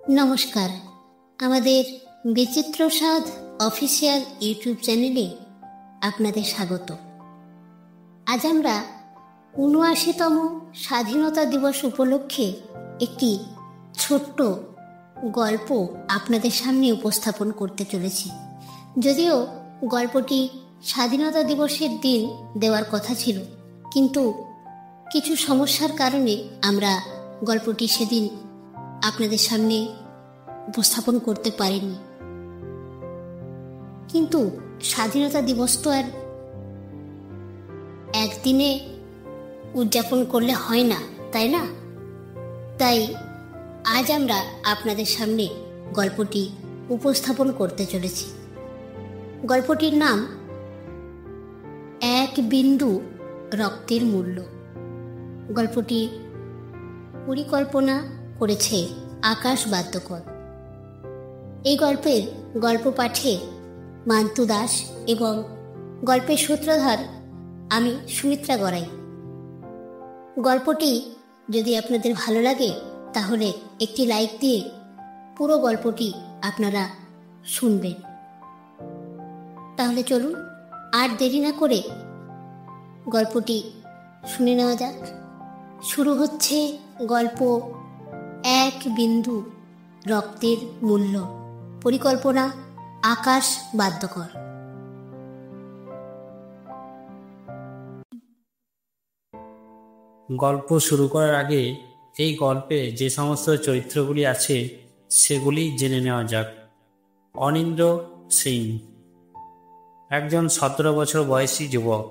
নমস্কার, আমাদের বিচিত্র স্বাদ অফিসিয়াল ইউটিউব চ্যানেলে আপনাদের স্বাগত। আজ আমরা ৭৯তম স্বাধীনতা দিবস উপলক্ষে একটি ছোট্ট গল্প আপনাদের সামনে উপস্থাপন করতে চলেছি। যদিও গল্পটি স্বাধীনতা দিবসের দিন দেওয়ার কথা ছিল, কিন্তু কিছু সমস্যার কারণে আমরা গল্পটি সেদিন আপনাদের সামনে উপস্থাপন করতে পারিনি। কিন্তু স্বাধীনতা দিবস তো আর একদিনে উদযাপন করলে হয় না, তাই না? তাই আজ আমরা আপনাদের সামনে গল্পটি উপস্থাপন করতে চলেছি। গল্পটির নাম এক বিন্দু রক্তের মূল্য। গল্পটি পরিকল্পনা করেছে আকাশ বাদ্যকর। এই গল্পের গল্প পাঠে মান্তু দাস এবং গল্পের সূত্রধার আমি সুমিত্রা গড়াই। গল্পটি যদি আপনাদের ভালো লাগে তাহলে একটি লাইক দিয়ে পুরো গল্পটি আপনারা শুনবেন। তাহলে চলুন আর দেরি না করে গল্পটি শুনে নেওয়া যাক। শুরু হচ্ছে গল্প এক বিন্দু রক্তের মূল্য। পরিকল্পনা আকাশ বাদ্যকর। গল্প শুরু করার আগে এই গল্পে যে সমস্ত চরিত্রগুলি আছে সেগুলি জেনে নেওয়া যাক। অনিন্দ্র সিং একজন ১৭ বছর বয়সী যুবক।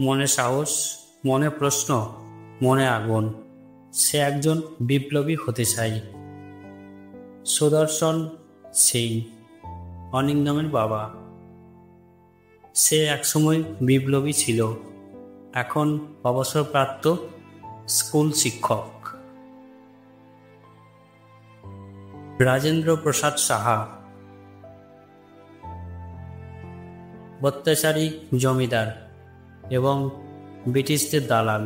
মনে সাহস, মনে প্রশ্ন, মনে আগুন। সে একজন বিপ্লবী হতে চায়। সুদর্শন সিং অনিন্দমের বাবা। সে একসময় বিপ্লবী ছিল, এখন অবসরপ্রাপ্ত স্কুল শিক্ষক। রাজেন্দ্র প্রসাদ সাহা অত্যাচারী জমিদার এবং ব্রিটিশদের দালাল।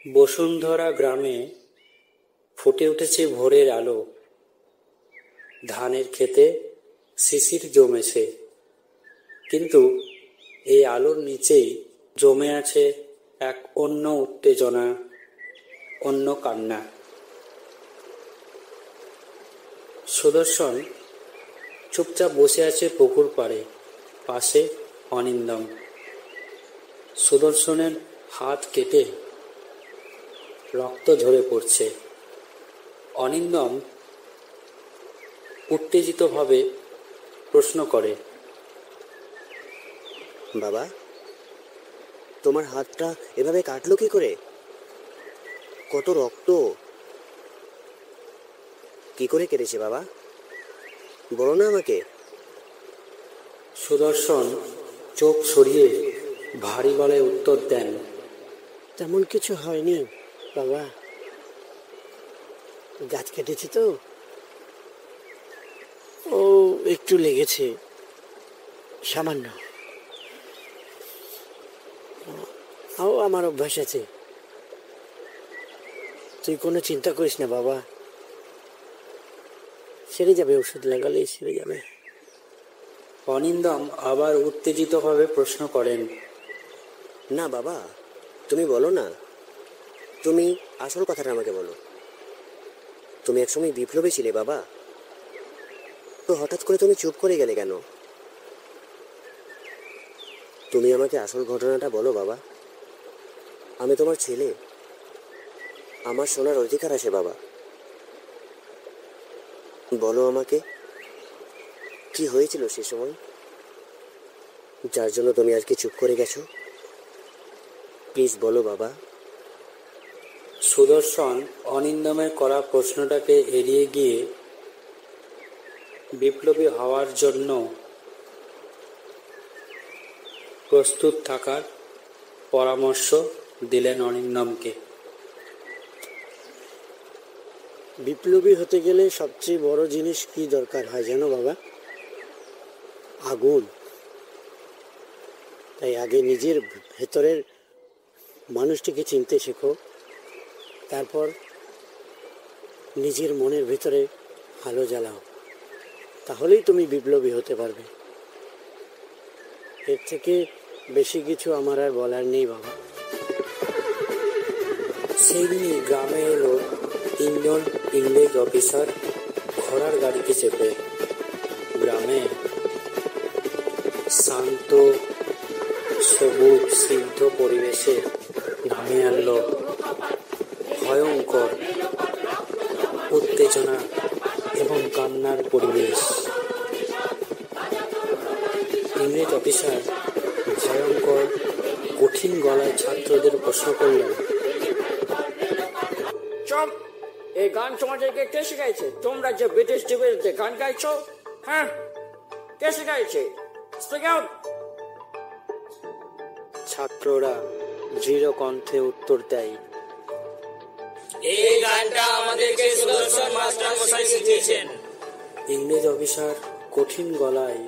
বসুন্ধরা গ্রামে ফুটে উঠেছে ভোরের আলো। ধানের ক্ষেতে শিশির জমেছে, কিন্তু এই আলোর নিচেই জমে আছে এক অন্য উত্তেজনা, অন্য কান্না। সুদর্শন চুপচাপ বসে আছে পুকুর পাড়ে, পাশে অনিন্দম। সুদর্শনের হাত কেটে রক্ত ঝরে পড়ছে। অনিন্দম উত্তেজিতভাবে প্রশ্ন করে, বাবা, তোমার হাতটা এভাবে কাটলো কি করে? কত রক্ত! কি করে কেটেছে বাবা? বলো না আমাকে। সুদর্শন চোখ সরিয়ে ভারী গলায় উত্তর দেন, তেমন কিছু হয়নি বাবা, গাছ কেটেছে তো, ও একটু লেগেছে, সামান্য। আমার অভ্যাস আছে, তুই কোনো চিন্তা করিস না বাবা, সেরে যাবে, ওষুধ লাগালেই সেরে যাবে। অনিন্দম আবার উত্তেজিতভাবে প্রশ্ন করেন, না বাবা, তুমি বলো না, তুমি আসল কথাটা আমাকে বলো। তুমি একসময় বিপ্লবী ছিলে বাবা, তো হঠাৎ করে তুমি চুপ করে গেলে কেন? তুমি আমাকে আসল ঘটনাটা বলো বাবা, আমি তোমার ছেলে, আমার শোনার অধিকার আছে বাবা। বলো আমাকে, কি হয়েছিল সে সময়, যার জন্য তুমি আজকে চুপ করে গেছো? প্লিজ বলো বাবা। সুদর্শন অনিন্দমের করা প্রশ্নটাকে এড়িয়ে গিয়ে বিপ্লবী হওয়ার জন্য প্রস্তুত থাকার পরামর্শ দিলেন অনিন্দমকে। বিপ্লবী হতে গেলে সবচেয়ে বড় জিনিস কি দরকার হয় জানো বাবা? আগুন। তাই আগে নিজের ভেতরের মানুষটিকে চিনতে শেখো, তারপর নিজের মনের ভেতরে আলো জ্বালাও, তাহলেই তুমি বিপ্লবী হতে পারবে। এর থেকে বেশি কিছু আমার আর বলার নেই বাবা। সেই দিনই গ্রামে এলো 3 জন ইংরেজ অফিসার ঘোড়ার গাড়িতে চেপে। গ্রামে শান্ত সবুজ সিদ্ধ পরিবেশে নামে আনলো ভয়ঙ্কর উত্তেজনা এবং কান্নার পরিবেশ। ইংরেজ অফিসার ভয়ঙ্কর কঠিন গলায় ছাত্রদের প্রশ্ন করলেন, চুপ! এই গান তোমাদেরকে কে শিখাইছে? তোমরা যে ব্রিটিশ বিরুদ্ধে গান গাইছো, হ্যাঁ, কে শিখাইছে? Speak out! ছাত্ররা দৃঢ় কণ্ঠে উত্তর দেয়, এই গানটা আমাদেরকে সুদর্শন মাস্টার মশাই শিখিয়েছেন। ইংরেজ অফিসার কঠিন গলায়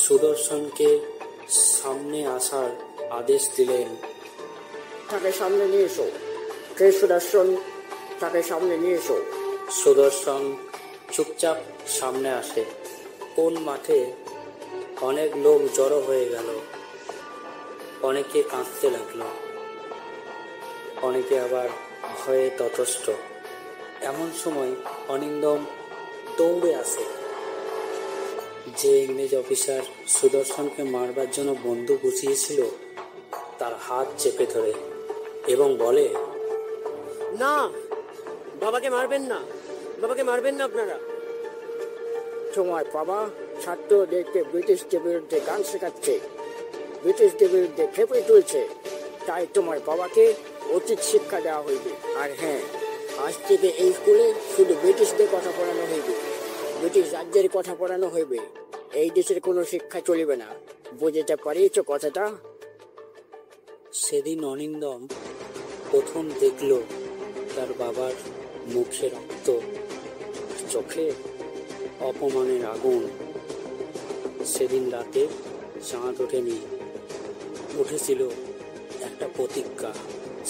সুদর্শনকে সামনে আসার আদেশ দিলেন। তাকে সামনে নিয়ে এসো। কে সুদর্শন? তাকে সামনে নিয়ে এসো। সুদর্শন চুপচাপ সামনে আসে। কোন মাঠে অনেক লোক জড়ো হয়ে গেল। অনেকে কাঁদতে লাগলো, অনেকে আবার ভয়ে ততস্থ। এমন সময় অনিন্দম দৌড়ে আসে। যে ইংরেজ অফিসার সুদর্শনকে মারবার জন্য বন্দুক গুছিয়েছিল তার হাত চেপে ধরে এবং বলে, না, বাবাকে মারবেন না, বাবাকে মারবেন না আপনারা। তোমার বাবা ছাত্রদেরকে ব্রিটিশদের বিরুদ্ধে গান শেখাচ্ছে, ব্রিটিশদের বিরুদ্ধে খেপে তুলছে, তাই তোমার বাবাকে উচিত শিক্ষা দেওয়া হইবে। আর হ্যাঁ, আজ থেকে এই স্কুলে শুধু ব্রিটিশদের কথা পড়ানো হইবে, ব্রিটিশ রাজ্যের কথা পড়ানো হইবে। এই দেশের কোনো শিক্ষা চলিবে না। বুঝতে পারিয়েছ কথাটা? সেদিন অনিন্দম প্রথম দেখল তার বাবার মুখে রক্ত, চোখে অপমানের আগুন। সেদিন রাতে চাঁদ ওঠেনি, উঠেছিল একটা প্রতিজ্ঞা।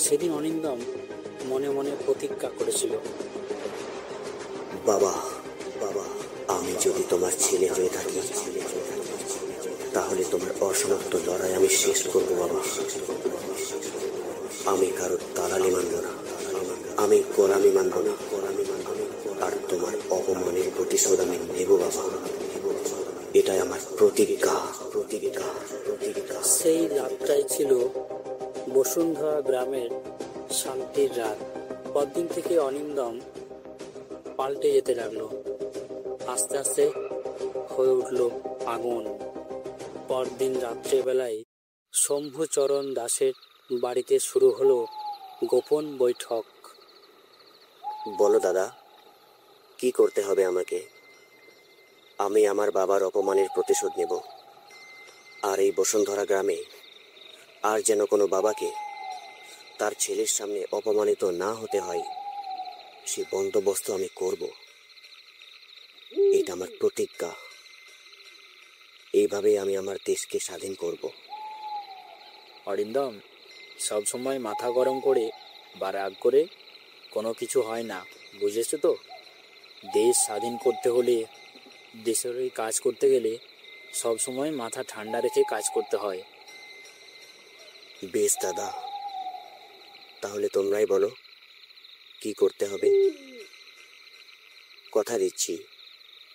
সেদিন অনিন্দম মনে মনে প্রতিজ্ঞা করেছিল, বাবা, বাবা, আমি যদি তোমার ছেলে হয়ে থাকি তাহলে তোমার অসমাপ্ত লড়াই আমি শেষ করবো বাবা। আমি কারো দালালি মানব না, আমি গোলামি মানব না, আর তোমার অপমানের প্রতিশোধ আমি নেব বাবা। এটাই আমার প্রতিজ্ঞা, প্রতিজ্ঞা, প্রতিজ্ঞা। সেই রাতটাই ছিল বসুন্ধরা গ্রামের শান্তির রাত। পরদিন থেকে অনিন্দম পাল্টে যেতে লাগলো, আস্তে আস্তে হয়ে উঠল আগুন। পরদিন রাত্রেবেলায় শম্ভুচরণ দাসের বাড়িতে শুরু হলো গোপন বৈঠক। বলো দাদা, কি করতে হবে আমাকে? আমি আমার বাবার অপমানের প্রতিশোধ নেব। আর এই বসুন্ধরা গ্রামে আর যেন কোনো বাবাকে তার ছেলের সামনে অপমানিত না হতে হয়, সে বন্দোবস্ত আমি করব। এটা আমার প্রতিজ্ঞা। এইভাবে আমি আমার দেশকে স্বাধীন করব। অরিন্দম, সব সময় মাথা গরম করে বা রাগ করে কোনো কিছু হয় না, বুঝেছো তো? দেশ স্বাধীন করতে হলে, দেশের ওই কাজ করতে গেলে সব সময় মাথা ঠান্ডা রেখে কাজ করতে হয়। বেশ দাদা, তাহলে তোমরাই বলো কি করতে হবে। কথা দিচ্ছি,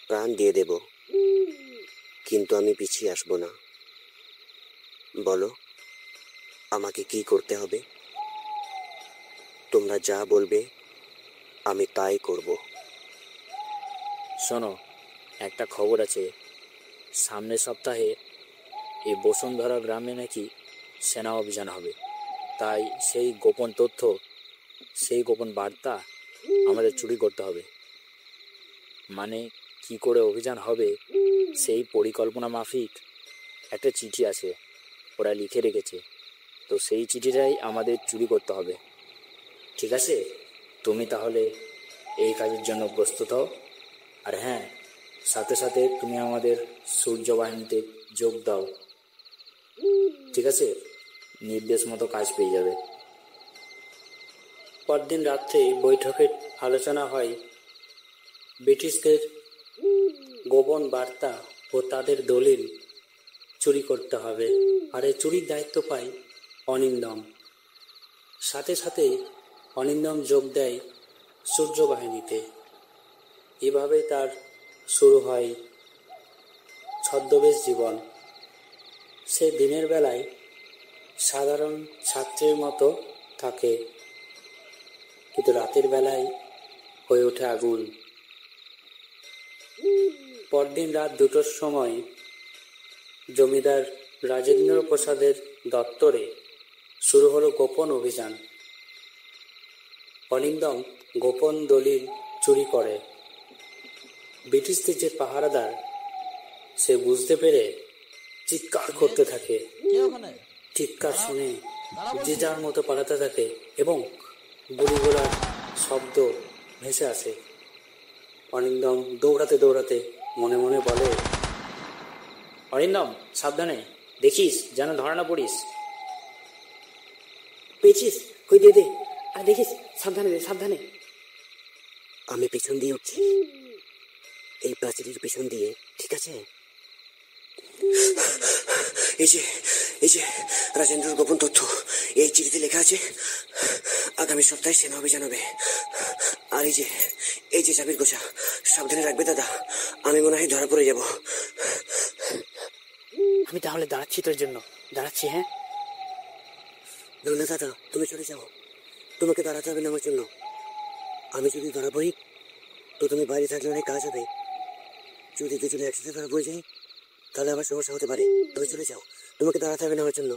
প্রাণ দিয়ে দেব, কিন্তু আমি পিছিয়ে আসবো না। বলো আমাকে কি করতে হবে। তোমরা যা বলবে আমি তাই করব। শোনো, একটা খবর আছে, সামনের সপ্তাহে এই বসুন্ধরা গ্রামে নাকি সেনা অভিযান হবে। তাই সেই গোপন তথ্য, সেই গোপন বার্তা আমাদের চুরি করতে হবে। মানে কি করে অভিযান হবে সেই পরিকল্পনা মাফিক একটা চিঠি আছে, ওরা লিখে রেখেছে। তো সেই চিঠিটাই আমাদের চুরি করতে হবে। ঠিক আছে, তুমি তাহলে এই কাজের জন্য প্রস্তুত হও। আর হ্যাঁ, সাথে সাথে তুমি আমাদের সূর্য বাহিনীতে যোগ দাও। ঠিক আছে, নির্দেশ মতো কাজ পেয়ে যাবে। পরদিন রাত্রে বৈঠকে আলোচনা হয় ব্রিটিশদের গোপন বার্তা ও তাদের দলিল চুরি করতে হবে। আর এই চুরির দায়িত্ব পায় অনিন্দম। সাথে সাথেই অনিন্দম যোগ দেয় সূর্য বাহিনীতে। এভাবে তার শুরু হয় ছদ্মবেশ জীবন। সে দিনের বেলায় সাধারণ ছাত্রের মতো থাকে, কিন্তু রাতের বেলায় হয়ে ওঠে আগুন। পরদিন রাত 2টোর সময় জমিদার রাজেন্দ্র প্রসাদের দপ্তরে শুরু হলো গোপন অভিযান। অনিন্দম গোপন দলিল চুরি করে। ব্রিটিশদের যে পাহারাদার, সে বুঝতে পেরে চিৎকার করতে থাকে। চিৎকার শুনে যে যার মতো পালাতে থাকে এবং গুলিগোলার শব্দ ভেসে আসে। অরিন্দম দৌড়াতে দৌড়াতে মনে মনে বলে, অরিন্দম, সাবধানে, দেখিস যেন ধরা না পড়িস। পেয়েছিস? কই দে দে, আর দেখিস, সাবধানে দে, সাবধানে। আমি পেছন দিয়ে উঠছি, এই প্রাচীরের পেছন দিয়ে, ঠিক আছে? এই যে রাজেন্দ্রর গোপন তথ্য, এই চিঠিতে লেখা আছে আগামী সপ্তাহে সেনা অভিযান হবে। আর এই যে চাবির গোছা, সাবধানে রাখবে দাদা, আমি মনে হয় ধরা পড়ে যাব। আমি তাহলে দাঁড়াচ্ছি তোর জন্য, দাঁড়াচ্ছি। হ্যাঁ না দাদা, তুমি চলে যাও, তোমাকে দাঁড়াতে হবে না আমার জন্য। আমি যদি ধরা পড়ি তো তুমি বাইরে থাকলে অনেক কাজ হবে। যদি দুজনে একসাথে ধরা পড়ে যাই তাহলে আবার সমস্যা হতে পারে। তুমি চলে যাও, তোমাকে দাঁড়াতে হবে না আমার জন্য।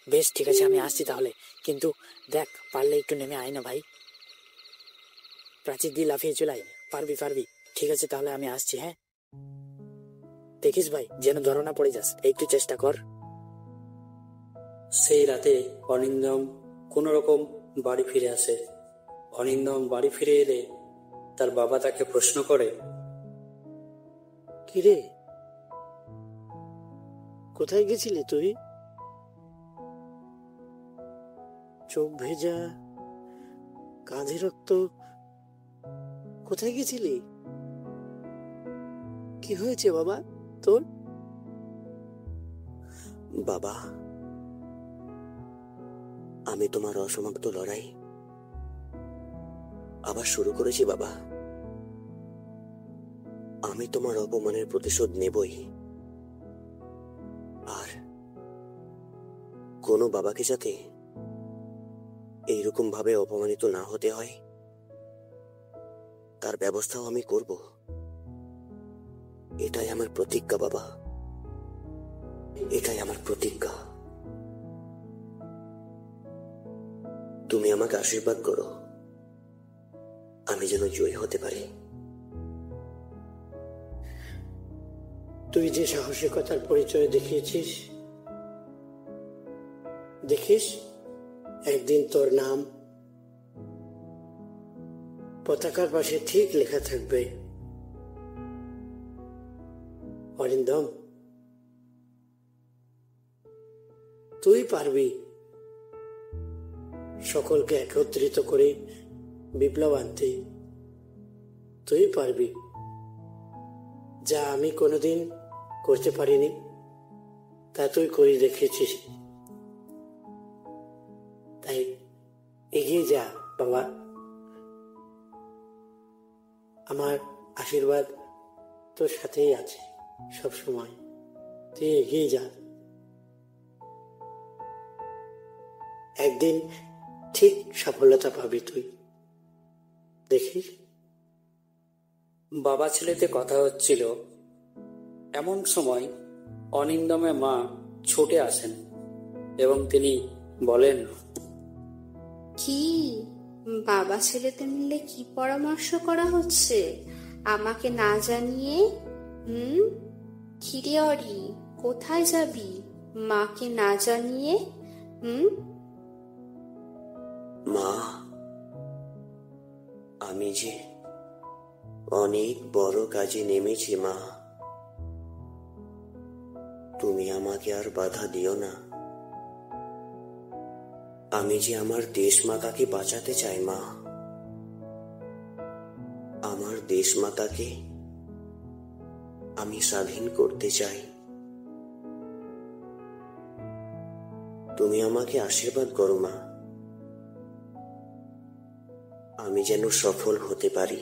বেশ, ঠিক আছে, আমি আসছি তাহলে। কিন্তু দেখ, পারলে একটু নেমে আয় না ভাই, প্রাচীর দিয়ে লাফিয়ে চলে আয়। পারবি। ঠিক আছে, তাহলে আমি আসছি। হ্যাঁ, দেখিস ভাই যেন ধরা না পড়ে যাস, একটু চেষ্টা কর। সেই রাতে অনিন্দম কোনো রকম বাড়ি ফিরে আসে। অনিন্দম বাড়ি ফিরে এলে তার বাবা তাকে প্রশ্ন করে, কিরে, কোথায় গেছিলি তুই? চোখ ভেজা, কাঁধে রক্ত, কোথায় গেছিলি? কি হয়েছে বাবা তোর? বাবা, আমি তোমার অসমাপ্ত লড়াই আবার শুরু করেছি বাবা। আমি তোমার অপমানের প্রতিশোধ নেবই। আর কোনো বাবাকে যাতে এইরকম ভাবে অপমানিত না হতে হয় তার ব্যবস্থাও আমি করব। এটাই আমার প্রতিজ্ঞা বাবা, এটাই আমার প্রতিজ্ঞা। তুমি আমাকে আশীর্বাদ করো আমি যেন জয়ী হতে পারি। তুই যে সাহসিকতার পরিচয় দেখিস একদিন তোর নাম পতাকার পাশে ঠিক লেখা থাকবে, অরিন্দম তুই পারবি সকলকে একত্রিত করে বিপ্লব আনতে। তুই পারবি যা আমি কোনোদিন করতে পারিনি, তা তুই করে দেখিয়েছিস। তাই এগিয়ে যা বাবা, আমার আশীর্বাদ তোর সাথেই আছে সব সময়। তুই এগিয়ে যা, একদিন ঠিক সফলতা পাবি তুই, দেখিস। বাবা ছেলেতে কথা হচ্ছিল, এমন সময় অনিন্দমের মা ছুটে আসেন এবং তিনি বলেন, কি বাবা ছেলেতে মিলে কি পরামর্শ করা হচ্ছে আমাকে না জানিয়ে? কিরে অরি, কোথায় যাবি মাকে না জানিয়ে? মা, আমি যে অনেক বড় কাজে নেমেছি মা, তুমি আমাকে আর বাধা দিও না। আমি যে আমার দেশ মাতাকে বাঁচাতে চাই মা, আমার দেশ মাতাকে আমি স্বাধীন করতে চাই। তুমি আমাকে আশীর্বাদ করো মা, আমি যেন সফল হতে পারি।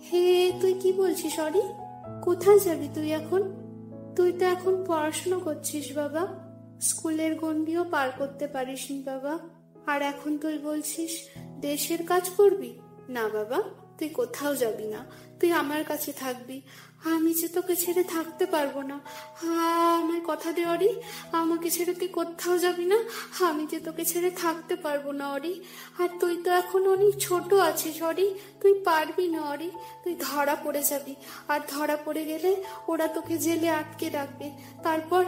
হে, তুই কি বলছিস অরি? কোথায় যাবি তুই এখন? তুই তো এখন পড়াশোনা করছিস বাবা, স্কুলের গণ্ডিও পার করতে পারিসনি বাবা, আর এখন তুই বলছিস দেশের কাজ করবি? না বাবা, তুই কোথাও যাবি না, তুই আমার কাছে থাকবি। আমি যে তোকে ছেড়ে থাকতে পারবো না। আমার কথা দে অরি, আমাকে ছেড়ে তুই কোথাও যাবি না। আমি যে তোকে ছেড়ে থাকতে পারবো না অরি। আর তুই তো এখন অনেক ছোট আছিস অরি, তুই পারবি না অরি। তুই ধরা পড়ে যাবি, আর ধরা পড়ে গেলে ওরা তোকে জেলে আটকে রাখবে। তারপর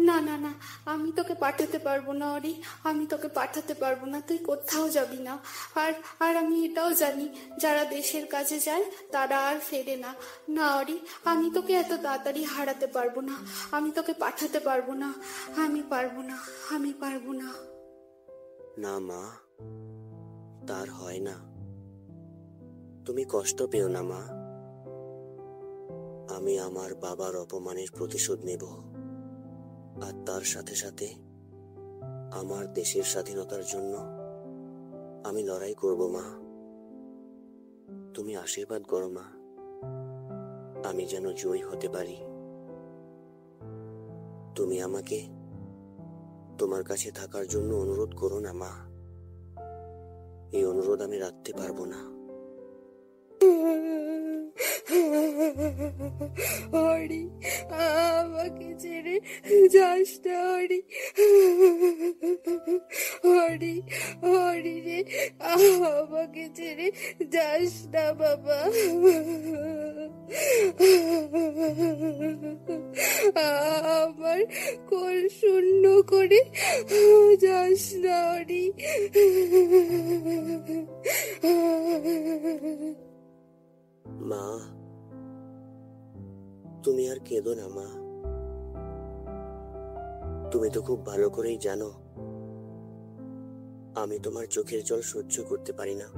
না না না, আমি তোকে পাঠাতে পারবো না অরি, আমি তোকে পাঠাতে পারবো না। তুই কোথাও যাবি না। আর আর আমি এটাও জানি, যারা দেশের কাজে যায় তারা আর ফেরে না। না অরি, আমি তোকে এত তাড়াতাড়ি হারাতে পারবো না, আমি তোকে পাঠাতে পারবো না। আমি পারবো না, আমি পারবো না। না মা, তার হয় না। তুমি কষ্ট পেও না মা, আমি আমার বাবার অপমানের প্রতিশোধ নেব, আর তার সাথে সাথে আমার দেশের স্বাধীনতার জন্য আমি লড়াই করব মা। তুমি আশীর্বাদ করো মা, আমি যেন জয়ী হতে পারি। তুমি আমাকে তোমার কাছে থাকার জন্য অনুরোধ করো না মা, এই অনুরোধ আমি রাখতে পারবো না। অরি, আমাকে ছেড়ে যাস না অরি। অরি, অরি রে, আমাকে ছেড়ে যাস না বাবা। আমার কোল শূন্য করে যাস না অরি। মা, তুমি আর কেঁদো না মা। তুমি তো খুব ভালো করেই জানো আমি তোমার চোখের জল সহ্য করতে পারি না।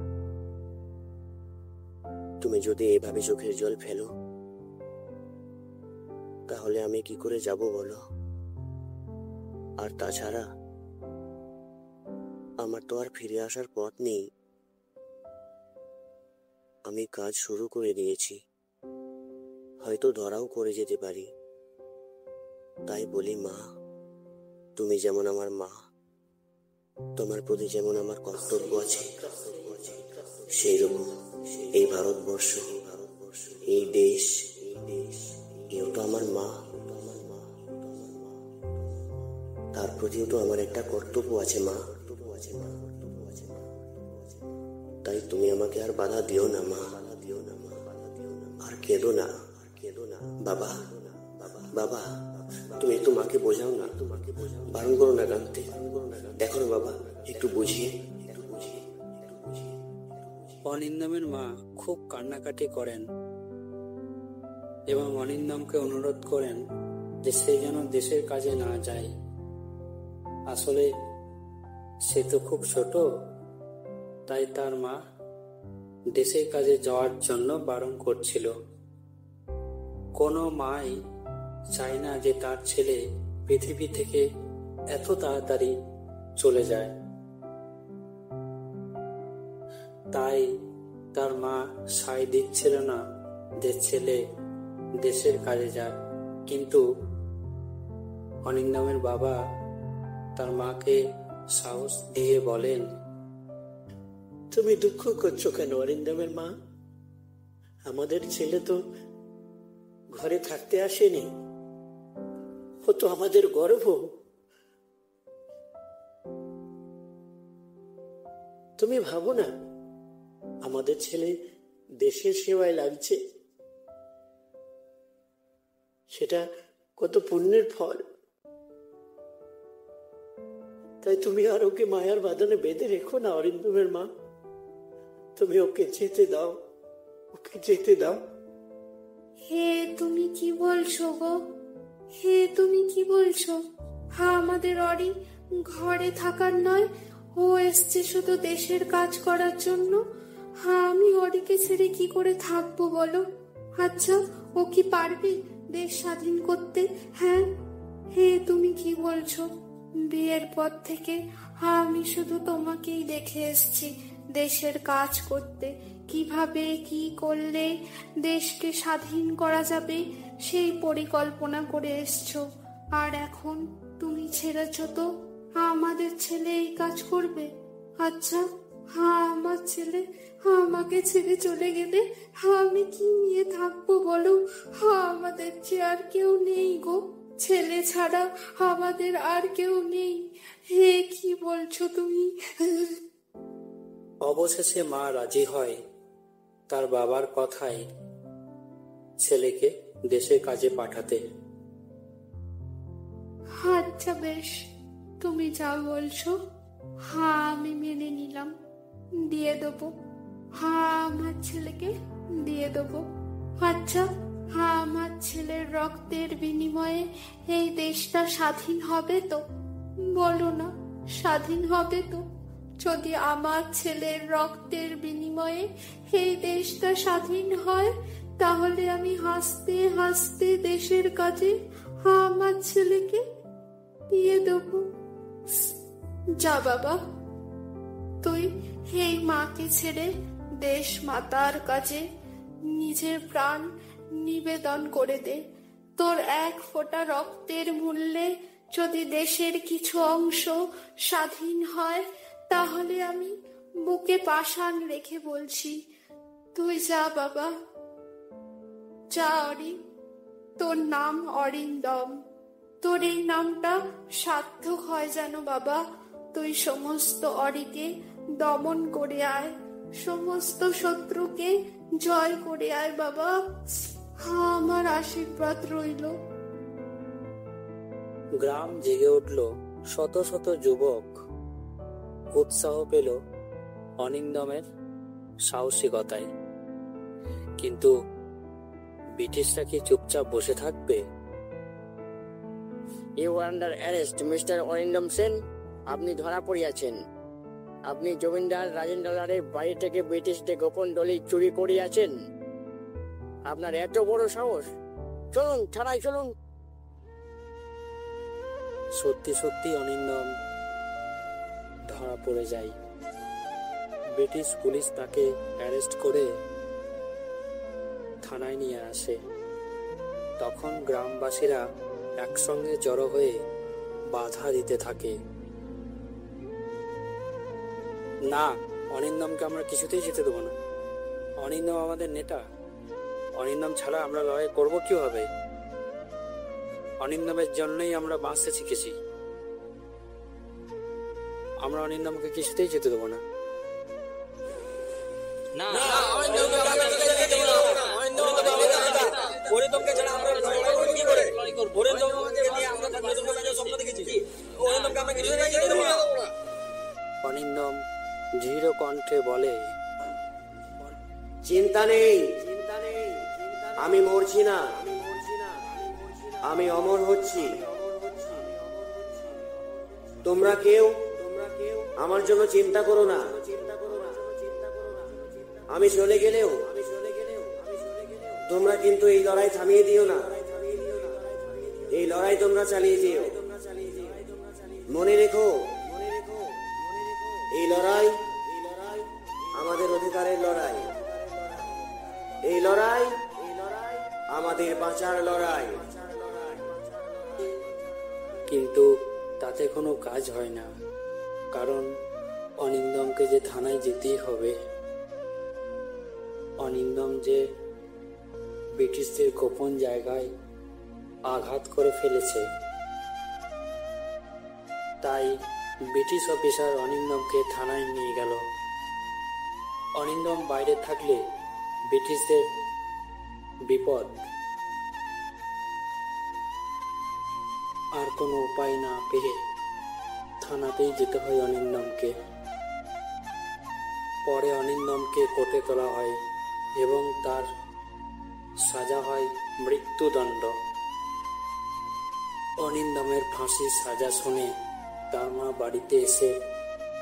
তুমি যদি এভাবে চোখের জল ফেলো, তাহলে আমি কি করে যাব বলো? আর তাছাড়া আমার তো আর ফিরে আসার পথ নেই। আমি কাজ শুরু করে দিয়েছি, হয়তো ধরাও করে যেতে পারি। তাই বলি মা, তুমি যেমন আমার মা, তোমার প্রতি যেমন আমার কর্তব্য আছে, সেই রকম এই ভারতবর্ষ, এই দেশ, এও তো আমার মা। তার প্রতিও তো আমার একটা কর্তব্য আছে মা। তুমি আমাকে আর বাধা দিও না মা, আর কেঁদো না, বাবা বাবা তুমি একটু মাকে বোঝাও না, বারণ করো না কাঁদতে, দেখো না বাবা একটু বুঝিয়ে। অনিন্দমের মা খুব কান্নাকাটি করেন এবং অনিন্দমকে অনুরোধ করেন যে সে যেন দেশের কাজে না যায়। আসলে সে তো খুব ছোট, তাই তার মা দেশের কাজে যাওয়ার জন্য বারণ করছিল। কোনো মাই চায় না যে তার ছেলে পৃথিবী থেকে এত তাড়াতাড়ি চলে যায়, তাই তার মা সায় দিচ্ছিল না যে ছেলে দেশের কাজে যাক। কিন্তু অনিন্দমের বাবা তার মাকে সাহস দিয়ে বলেন, তুমি দুঃখ করছো কেন অরিন্দমের মা? আমাদের ছেলে তো ঘরে থাকতে আসেনি, ও তো আমাদের গর্ব। তুমি ভাবো না আমাদের ছেলে দেশের সেবায় লাগছে, সেটা কত পুণ্যের ফল। তাই তুমি আর ওকে মায়ার বাঁধনে বেঁধে রেখো না অরিন্দমের মা, তুমি ওকে যেতে দাও, ওকে যেতে দাও। হে তুমি কি বলছো গো? হে তুমি কি বলছো? হ্যাঁ, আমাদের অরি ঘরে থাকার নয়, ও এসছে শুধু দেশের কাজ করার জন্য। হ্যাঁ, আমি অরিকে ছেড়ে কি করে থাকবো বলো? আচ্ছা, ও কি পারবে দেশ স্বাধীন করতে? হ্যাঁ, হে তুমি কি বলছো? বিয়ের পর থেকে আমি শুধু তোমাকেই দেখে এসছি দেশের কাজ করতে, কিভাবে কি করলে দেশকে স্বাধীন করা যাবে সেই পরিকল্পনা করে এসছো। আর এখন তুমি ছেড়েছ তো আমাদের ছেলে এই কাজ করবে? আচ্ছা, হ্যাঁ, আমার ছেলে আমাকে ছেড়ে চলে গেলে আমি কি নিয়ে থাকবো বলো? হ্যাঁ, আমাদের যে আর কেউ নেই গো, ছেলে ছাড়া আমাদের আর কেউ নেই। হে কি বলছো তুমি? অবশেষে মা রাজি হয় তার বাবার কথায় ছেলেকে দেশের কাজে পাঠাতে। আচ্ছা বেশ, তুমি যা বলছো হ্যাঁ আমি মেনে নিলাম, দিয়ে দেবো। হ্যাঁ, আমার ছেলেকে দিয়ে দেবো। আচ্ছা, হ্যাঁ, আমার ছেলের রক্তের বিনিময়ে এই দেশটা স্বাধীন হবে তো? বলো না, স্বাধীন হবে তো? যদি আমার ছেলের রক্তের বিনিময়ে এই দেশটা স্বাধীন হয়, তাহলে আমি হাসতে হাসতে দেশের কাজে আমার ছেলেকে দিয়ে দেব। যা বাবা, তুই এই মাকে ছেড়ে দেশ মাতার কাজে নিজের প্রাণ নিবেদন করে দে। তোর এক ফোঁটা রক্তের মূল্যে যদি দেশের কিছু অংশ স্বাধীন হয়, তাহলে আমি বুকে পাষাণ রেখে বলছি, তুই যা বাবা, যা অরি। তোর নাম অরিন্দম, তোর এই নামটা সার্থক হয় যেন বাবা। তুই সমস্ত অরিকে দমন করে আয়, সমস্ত শত্রুকে জয় করে আয় বাবা। হ্যাঁ, আমার আশীর্বাদ রইল। গ্রাম জেগে উঠল, শত শত যুবক উৎসাহ পেল অনিন্দমের সাহসিকতায়। কিন্তু ব্রিটিশরা কি চুপচাপ বসে থাকবে? You under arrest mister Arindam Sen. আপনি ধরা পড়িয়াছেন। আপনি জমিদার রাজেন্দ্রলালের বাড়ি থেকে ব্রিটিশদের গোপন দলিল চুরি করিয়াছেন। আপনার এত বড় সাহস! চলুন থানায় চলুন। সত্যি সত্যি অনিন্দম ধরা পড়ে যায়। ব্রিটিশ পুলিশ তাকে অ্যারেস্ট করে থানায় নিয়ে আসে। তখন গ্রামবাসীরা একসঙ্গে জড়ো হয়ে বাধা দিতে থাকে, না, অনিন্দমকে আমরা কিছুতেই যেতে দেবো না। অনিন্দম আমাদের নেতা, অনিন্দম ছাড়া আমরা লড়াই করবো কিভাবে? অনিন্দমের জন্যই আমরা বাঁচতে শিখেছি, আমরা অনিন্দমকে কিছুতেই যেতে দেবো না। অনিন্দম দৃঢ় কণ্ঠে বলে, চিন্তা নেই, আমি মরছি না, আমি অমর হচ্ছি। তোমরা কেউ আমার জন্য চিন্তা করো না। আমি চলে গেলেও তোমরা কিন্তু এই লড়াই থামিয়ে দিও না। এই লড়াই তোমরা চালিয়ে দিও। মনে রেখো, এই লড়াই আমাদের অধিকারের লড়াই। এই লড়াই আমাদের বাঁচার লড়াই। কিন্তু তাতে কোনো কাজ হয় না, কারণ অনিন্দমকে যে থানায় যেতেই হবে। অনিন্দম যে ব্রিটিশদের গোপন জায়গায় আঘাত করে ফেলেছে, তাই ব্রিটিশ অফিসার অনিন্দমকে থানায় নিয়ে গেল। অনিন্দম বাইরে থাকলে ব্রিটিশদের বিপদ। আর কোনো উপায় না পেয়ে থানাতেই যেতে হয় অনিন্দমকে। পরে অনিন্দমকে কোর্টে তোলা হয় এবং তার সাজা হয় মৃত্যুদণ্ড। অনিন্দমের ফাঁসির সাজা শুনে তার মা বাড়িতে এসে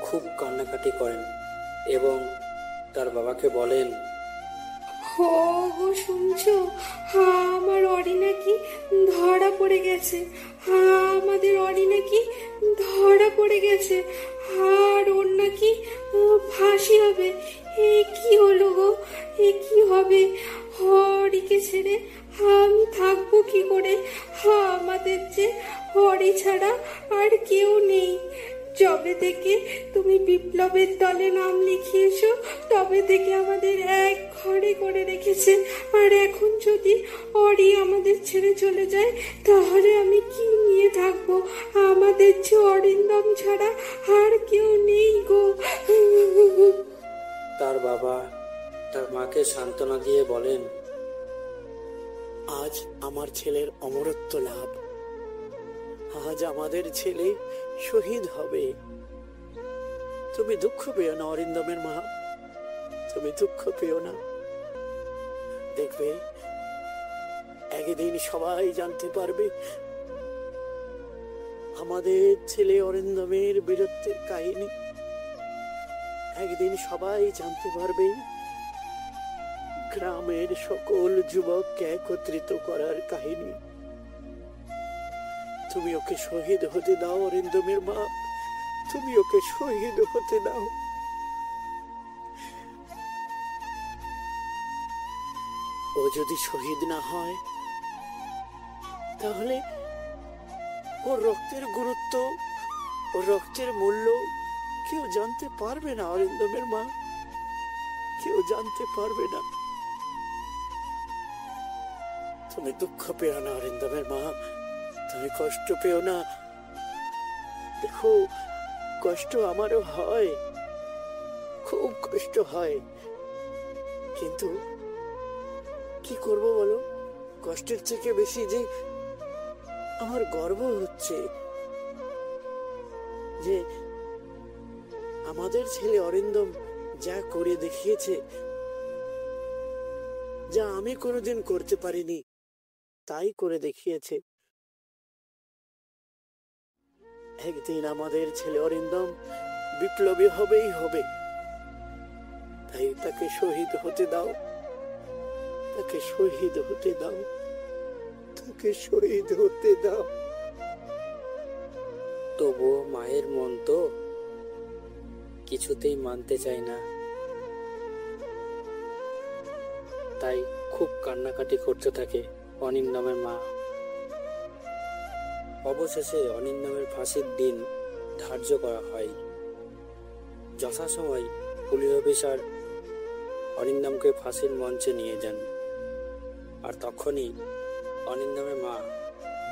খুব কান্নাকাটি করেন এবং তার বাবাকে বলেন, ও গো শুনছো, আমার অরি নাকি ধরা পড়ে গেছে। আমাদের অরি নাকি ধরা পড়ে গেছে, আর ওর নাকি ফাঁসি হবে। এ কি হলো গো, এ কি হবে? হরিকে ছেড়ে আমি থাকবো কি করে? আমাদের যে হরি ছাড়া আর কেউ নেই। যবে থেকে তুমি বিপ্লবের দলে নাম লিখিয়েছো তবে থেকে আমাদের এক ঘরে করে রেখেছে, আর এখন যদি অরি আমাদের ছেড়ে চলে যায় তাহলে আমি কি নিয়ে থাকবো? আমাদের যে অরিন্দম ছাড়া আর কেউ নেই গো। তার বাবা তার মাকে সান্ত্বনা দিয়ে বলেন, আজ আমার ছেলের অমরত্ব লাভ। আজ আমাদের ছেলে শহীদ হবে। তুমি দুঃখ পেও না অরিন্দমের মা, তুমি দুঃখ পেও না। দেখবে একদিন সবাই জানতে পারবে আমাদের ছেলে অরিন্দমের বীরত্বের কাহিনী। একদিন সবাই জানতে পারবে গ্রামের সকল যুবককে একত্রিত করার কাহিনী। তুমি ওকে শহীদ হতে দাও অরিন্দমের মা, তুমি ওকে শহীদ হতে দাও। ও যদি শহীদ না হয় তাহলে ওর রক্তের গুরুত্ব, ওর রক্তের মূল্য কেউ জানতে পারবে না অরিন্দমের মা, কেউ জানতে পারবে না। তুমি দুঃখ পেও না অরিন্দমের মা, তুমি কষ্ট পেও না। দেখো কষ্ট আমারও হয়, খুব কষ্ট হয়, কিন্তু কি করব বলো? কষ্টের থেকে বেশি যে আমার গর্ব হচ্ছে যে আমাদের ছেলে অরিন্দম যা করে দেখিয়েছে, যা আমি কোনোদিন করতে পারিনি তাই করে দেখিয়েছে। একদিন আমাদের ছেলে অরিন্দম বিপ্লবী হবেই হবে, তাই তাকে শহীদ হতে দাও, তাকে শহীদ হতে দাও, তাকে শহীদ হতে দাও। তবুও মায়ের মন তো কিছুতেই মানতে চায় না, তাই খুব কান্নাকাটি করতে থাকে অনিন্দমের মা। অবশেষে অনিন্দমের ফাঁসির দিন ধার্য করা হয়। যথাসময় পুলিশ অফিসার অনিন্দমকে ফাঁসির মঞ্চে নিয়ে যান, আর তখনই অনিন্দমের মা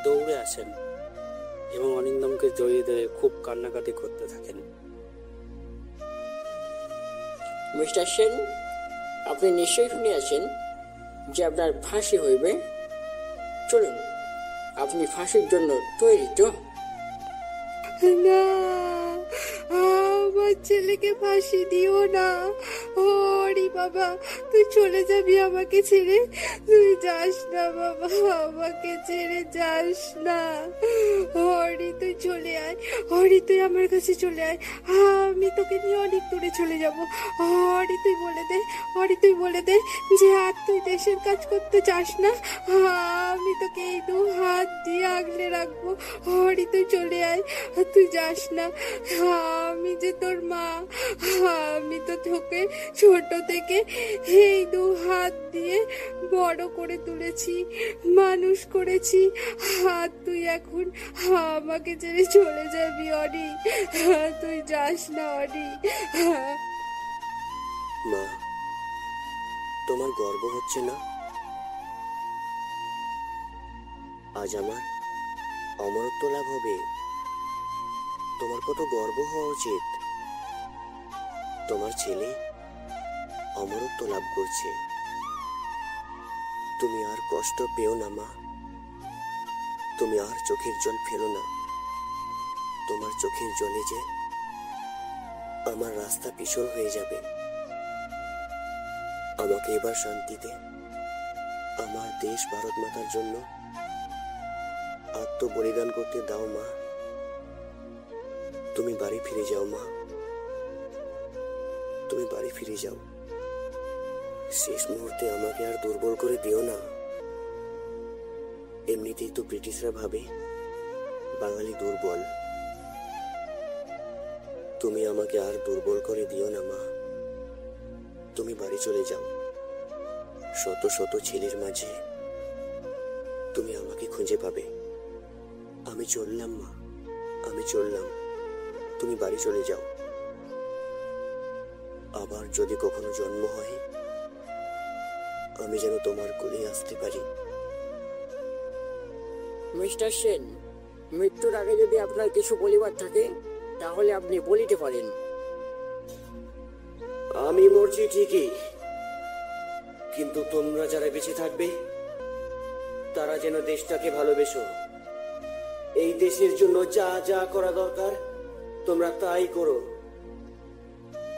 দৌড়ে আসেন এবং অনিন্দমকে জড়িয়ে ধরে খুব কান্নাকাটি করতে থাকেন। মিস্টার সেন, আপনি নিশ্চয়ই শুনিয়াছেন যে আপনার ফাঁসি হইবে। চলুন, আপনি ফাঁসির জন্য তৈরি তো? না, আমার ছেলেকে ফাঁসি দিও না। হরি বাবা, তুই চলে যাবি আমাকে ছেড়ে? তুই যাস না বাবা, আমাকে ছেড়ে যাস না। হরি তুই চলে আয়, হরি তুই আমার কাছে চলে আয়, আমি তোকে নিয়ে অনেক দূরে চলে যাব। হরি তুই বলে দে, হরি তুই বলে দে যে আর তুই দেশের কাজ করতে চাস না, আমি তোকে এই 2 হাত দিয়ে আগলে রাখবো। হরি তুই চলে আয়, তুই যাস না। আমি যে তোর মা, আমি তো তোকে ছোট থেকে এই 2 হাত দিয়ে বড় করে তুলেছি, মানুষ করেছি। আর তুই এখন আমাকে ছেড়ে চলে যাবি অনি? তুই যাস না অনি। মা, তোমার গর্ব হচ্ছে না? আজ আমার অমরত্ব লাভ হবে। তোমার কত গর্ব হওয়া উচিত। তোমার ছেলে অমরত্ব লাভ করছে। তুমি আর কষ্ট পেও না মা, তুমি আর চোখের জল ফেলো না। তোমার চোখের জলে যে আমার রাস্তা পিছল হয়ে যাবে। আমাকে এবার শান্তিতে আমার দেশ ভারত মাতার জন্য আত্মবলিদান করতে দাও মা। তুমি বাড়ি ফিরে যাও মা, তুমি বাড়ি ফিরে যাও। শেষ মুহূর্তে আমাকে আর দুর্বল করে দিও না। এমনিতেই তো ব্রিটিশরা ভাবে বাঙালি দুর্বল। তুমি আমাকে আর দুর্বল করে দিও না মা। তুমি বাড়ি চলে যাও। শত শত ছেলের মাঝে তুমি আমাকে খুঁজে পাবে। আমি চললাম মা, আমি চললাম। তুমি বাড়ি চলে যাও। আবার যদি কখনো জন্ম হয়, আমি যেন তোমার কোলে আসতে পারি। মিস্টার সেন, মৃত্যুর আগে যদি আপনার কিছু বলিবার থাকে তাহলে আপনি বলিতে পারেন। আমি মরছি ঠিকই, কিন্তু তোমরা যারা বেঁচে থাকবে তারা যেন দেশটাকে ভালোবেসো। এই দেশের জন্য যা যা করা দরকার তোমরা তাই করো।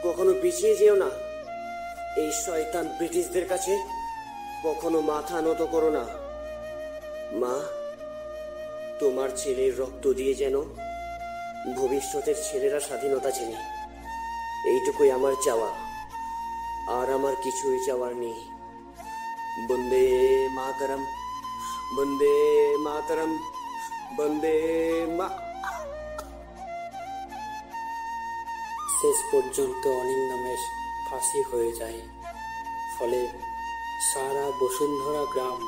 কখনো পিছিয়ে যেও না। এই শয়তান ব্রিটিশদের কাছে কখনো মাথা নত করো না। মা, তোমার ছেলের রক্ত দিয়ে যেন ভবিষ্যতের ছেলেরা স্বাধীনতা চেনে, এইটুকুই আমার চাওয়া। আর আমার কিছুই চাওয়ার নেই। বন্দে মাতরম, বন্দে মাতরম, বন্দে মা। শেষ পর্যন্ত অনিন্দামের ফাঁসি হয়ে যায়। ফলে সারা বসুন্ধরা গ্রাম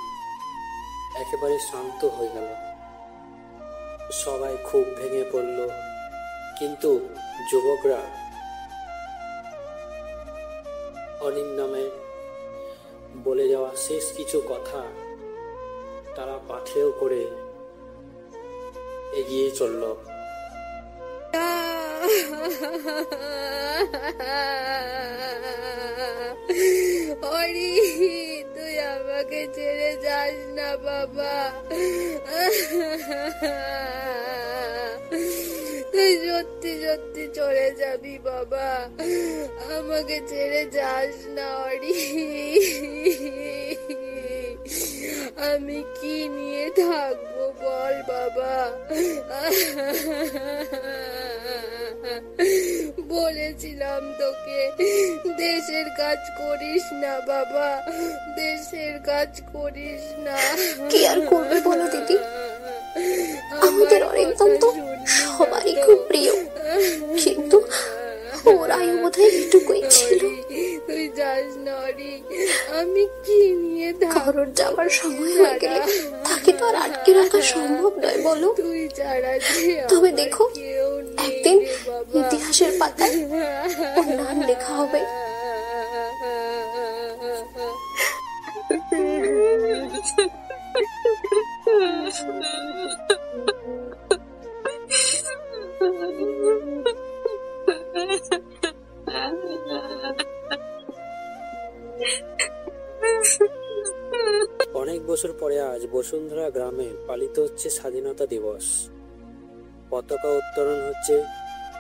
একেবারে শান্ত হয়ে গেল। সবাই খুব ভেঙে পড়ল, কিন্তু যুবকরা অনিন্দামে বলে যাওয়া শেষ কিছু কথা তারা পাথেয় করে এগিয়ে চলল। হরি, তুই আমাকে ছেড়ে যাস না বাবা। তুই সত্যি সত্যি চলে যাবি বাবা, আমাকে ছেড়ে যাস না হরি। আমি কি নিয়ে থাকবো বল বাবা। বলেছিলাম তোকে দেশের কাজ করিস না বাবা, দেশের কাজ করিস না। কি আর করবে বলো দিদি, আমাদের অরিন্দম তো সবারই খুব প্রিয়, কিন্তু ওর আয়ু বোধহয় এটুকুই ছিল। তুই যাস না হরি, আমি কি নিয়ে কারোর যাবার সময় হয়ে গেলে তাকে তো আর আটকে রাখা সম্ভব নয় বলো। তুই ছাড়া তবে দেখো, একদিন ইতিহাসের পাতায় ওর নাম লেখা হবে। অনেক বছর পরে আজ বসুন্ধরা গ্রামে পালিত হচ্ছে স্বাধীনতা দিবস। পতাকা উত্তোলন হচ্ছে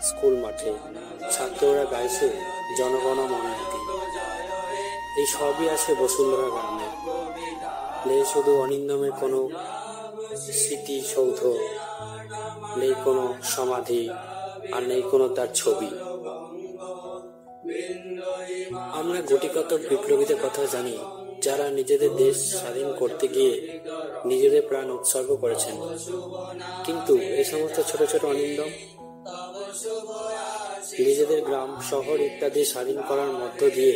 স্কুল মাঠে, ছাত্ররা গাইছে জনগণ মন অধি। এই সবই আছে বসুন্ধরা গ্রামে। নেই শুধু অরিন্দমের কোনো স্মৃতিসৌধ, নেই কোনো সমাধি, আর নেই কোনো তার ছবি। আমরা গুটিকত বিপ্লবীদের কথা জানি, যারা নিজেদের দেশ স্বাধীন করতে গিয়ে নিজেদের প্রাণ উৎসর্গ করেছেন। কিন্তু এই সমস্ত ছোট ছোট অনিন্দম নিজেদের গ্রাম, শহর ইত্যাদি স্বাধীন করার মধ্য দিয়ে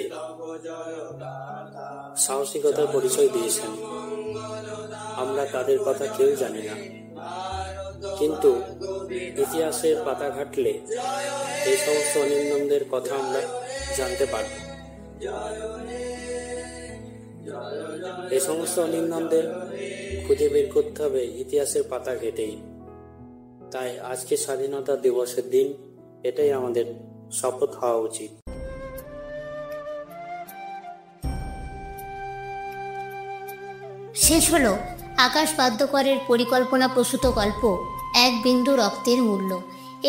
সাহসিকতার পরিচয় দিয়েছেন। আমরা তাদের কথা কেউ জানি না, কিন্তু ইতিহাসের পাতা ঘাটলে এই সমস্ত অনিন্দমদের কথা আমরা জানতে পারব। এই সমস্ত অনিন্দমদের খুঁজে বের করতে হবে ইতিহাসের পাতা ঘেটেই। তাই আজকে স্বাধীনতা দিবসের দিন, এটাই আমাদের শপথ হওয়া উচিত। শেষ হলো আকাশ বাদ্যকরের পরিকল্পনা প্রসূত গল্প এক বিন্দু রক্তের মূল্য।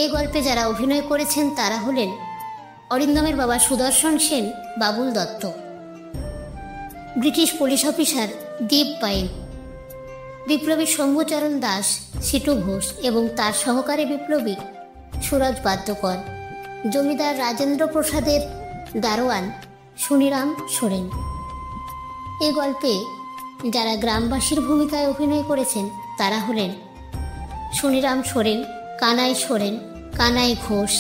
এই গল্পে যারা অভিনয় করেছেন তারা হলেন অরিন্দমের বাবা Sudarshan Sen, Babul Dutta, British police officer Dip Bain, বিপ্লবী শম্ভুচরণ দাস, সিটু ঘোষ এবং তার সহকারী বিপ্লবী সুরজ বাদ্যকর, জমিদার রাজেন্দ্র প্রসাদের দারোয়ান সুনিরাম সোরেন। এই গল্পে যারা গ্রামবাসীর ভূমিকায় অভিনয় করেছেন তারা হলেন সুনিরাম সোরেন, কানাই সোরেন, কানাই ঘোষ,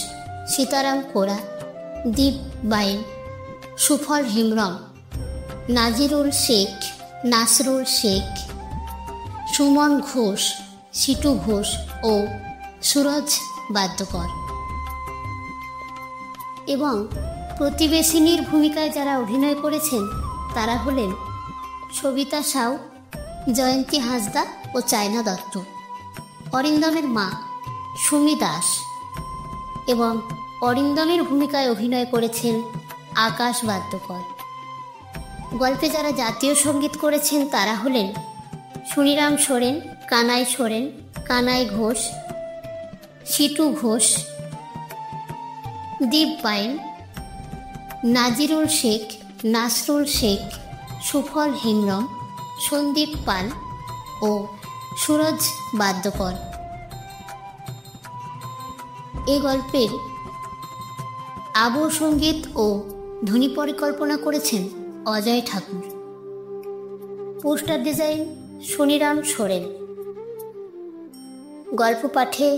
সীতারাম কোরা, দীপ বাইন, সুফল হেমব্রম, নাজিরুল শেখ, নাসরুল শেখ, সুমন ঘোষ, সিটু ঘোষ ও সুরজ বাদ্যকর। এবং প্রতিবেশিনীর ভূমিকায় যারা অভিনয় করেছেন তারা হলেন সবিতা সাউ, জয়ন্তী হাঁসদা ও চায়না দত্ত। অরিন্দমের মা সুমি দাস এবং অরিন্দমের ভূমিকায় অভিনয় করেছেন আকাশ বাদ্যকর। গল্পে যারা জাতীয় সঙ্গীত করেছেন তারা হলেন সুনিরাম সোরেন, কানাই সোরেন, কানাই ঘোষ, সিটু ঘোষ, দীপ বাইন, নাজিরুল শেখ, নাসরুল শেখ, সুফল হেমব্রম, সন্দীপ পাল ও সুরজ বাদ্যকর। এই গল্পের আবহ সঙ্গীত ও ধ্বনি পরিকল্পনা করেছেন অজয় ঠাকুর। Poster design Suniram Soren. গল্প পাঠে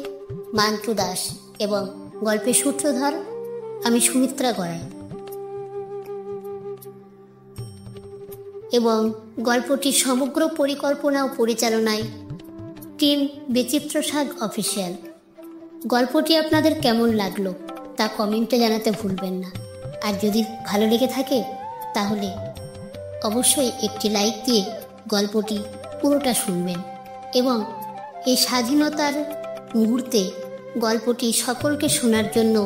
মান্তু দাস এবং গল্পের সূত্রধর আমি সুমিত্রা গড়াই। এবং গল্পটির সমগ্র পরিকল্পনা ও পরিচালনায় টিম বিচিত্র সাগ অফিসিয়াল। গল্পটি আপনাদের কেমন লাগলো তা কমেন্টে জানাতে ভুলবেন না। আর যদি ভালো লেগে থাকে তাহলে অবশ্যই একটি লাইক দিয়ে গল্পটি পুরোটা শুনবেন এবং এই স্বাধীনতার মুহূর্তে গল্পটি সকলকে শোনার জন্য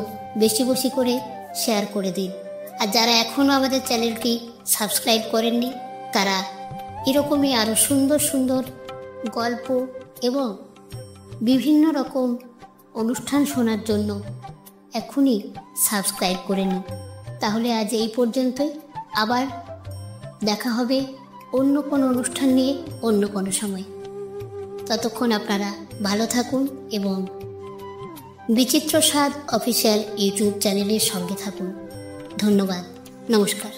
বেশি বেশি করে শেয়ার করে দিন। আর যারা এখনও আমাদের চ্যানেলটি সাবস্ক্রাইব করেননি তারা এরকমই আরও সুন্দর সুন্দর গল্প এবং বিভিন্ন রকম অনুষ্ঠান শোনার জন্য এখনই সাবস্ক্রাইব করে নিন। তাহলে আজ এই পর্যন্তই। আবার দেখা হবে অন্য কোনো অনুষ্ঠান নিয়ে অন্য কোনো সময়। ততক্ষণ আপনারা ভালো থাকুন এবং বিচিত্র স্বাদ অফিসিয়াল ইউটিউব চ্যানেলের সঙ্গে থাকুন। ধন্যবাদ, নমস্কার।